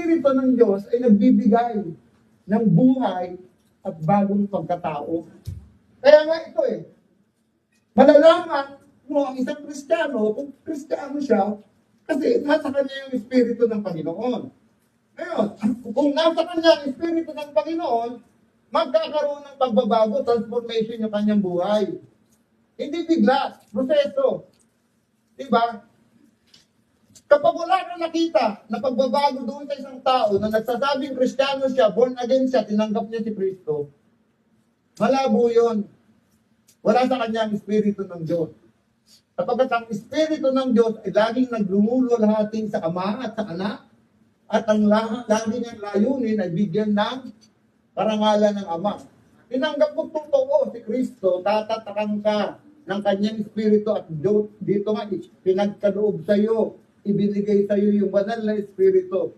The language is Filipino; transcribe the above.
Espiritu ng Diyos ay nagbibigay ng buhay at bagong pagkatao. Kaya nga ito malalaman mo ang isang Kristiyano kung Kristiyano siya kasi nasa kanya yung Espiritu ng Panginoon. Ngayon, kung nasa kanya ang Espiritu ng Panginoon, magkakaroon ng pagbabago, transformation yung kanyang buhay. Hindi bigla, proseso. Diba? Kapag wala kang nakita na pagbabago doon sa isang tao na nagsasabing Kristiyano siya, born again siya, tinanggap niya si Kristo, malabo yun. Wala sa kanya ang Espiritu ng Diyos. Kapag ang Espiritu ng Diyos ay laging naglumulwalhati sa Ama at sa Anak, at ang lagi niyang layunin ay bigyan ng karangalan ng Ama. Tinanggap mo totoo si Kristo, tatatakan ka ng kanyang Espiritu at dito nga, pinagkaloob sa iyo, ibinigay sa iyo yung banal na Espiritu